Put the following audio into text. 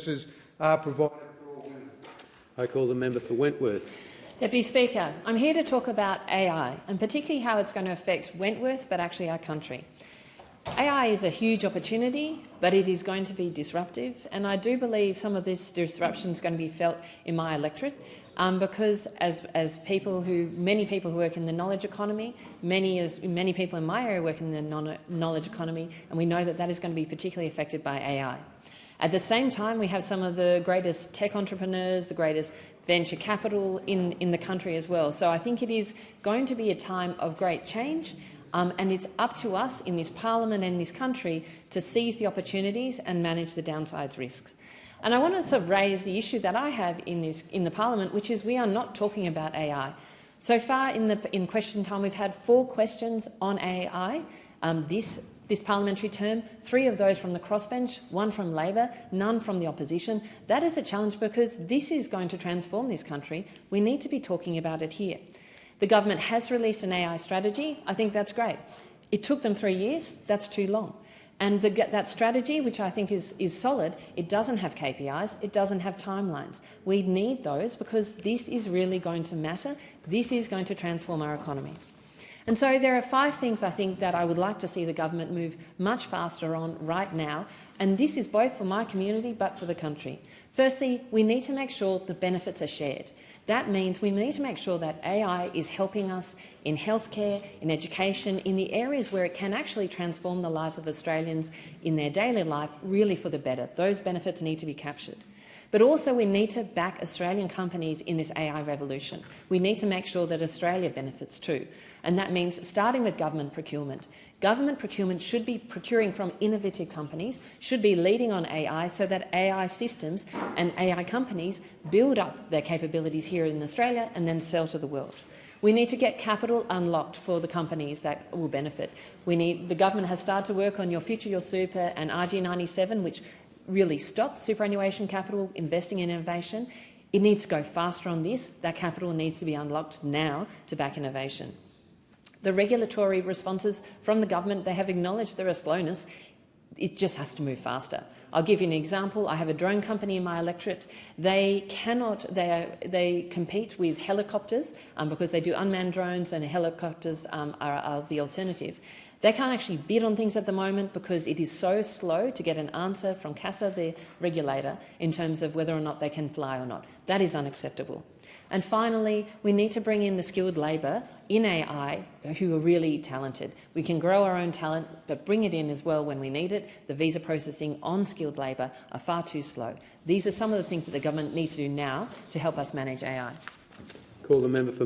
services are provided for all women. I call the member for Wentworth. Deputy Speaker, I'm here to talk about AI and particularly how it's going to affect Wentworth but actually our country. AI is a huge opportunity, but it is going to be disruptive, and I do believe some of this disruption is going to be felt in my electorate because as many people who work in the knowledge economy, many people in my area work in the knowledge economy, and we know that that is going to be particularly affected by AI. At the same time, we have some of the greatest tech entrepreneurs, the greatest venture capital in the country as well. So I think it is going to be a time of great change. And it's up to us in this parliament and this country to seize the opportunities and manage the downsides risks. And I want to sort of raise the issue that I have in the parliament, which is we are not talking about AI. So far in question time, we've had 4 questions on AI this parliamentary term, 3 of those from the crossbench, 1 from Labor, none from the opposition. That is a challenge because this is going to transform this country. We need to be talking about it here. The government has released an AI strategy. I think that's great. It took them 3 years. That's too long. And that strategy, which I think is solid, it doesn't have KPIs. It doesn't have timelines. We need those because this is really going to matter. This is going to transform our economy. And so there are 5 things I think that I would like to see the government move much faster on right now, and this is both for my community but for the country. Firstly, we need to make sure the benefits are shared. That means we need to make sure that AI is helping us in healthcare, in education, in the areas where it can actually transform the lives of Australians in their daily life, really for the better. Those benefits need to be captured. But also we need to back Australian companies in this AI revolution. We need to make sure that Australia benefits too. And that means starting with government procurement. Government procurement should be procuring from innovative companies, should be leading on AI so that AI systems and AI companies build up their capabilities here in Australia and then sell to the world. We need to get capital unlocked for the companies that will benefit. The government has started to work on Your Future, Your Super and RG97, which really stop superannuation capital investing in innovation. It needs to go faster on this. That capital needs to be unlocked now to back innovation. The regulatory responses from the government, they have acknowledged there are slowness. It just has to move faster. I'll give you an example. I have a drone company in my electorate. They compete with helicopters because they do unmanned drones and helicopters are the alternative. They can't actually bid on things at the moment because it is so slow to get an answer from CASA, the regulator, in terms of whether or not they can fly or not. That is unacceptable. And finally, we need to bring in the skilled labour in AI who are really talented. We can grow our own talent, but bring it in as well when we need it. The visa processing on skilled labour are far too slow. These are some of the things that the government needs to do now to help us manage AI. Call the member for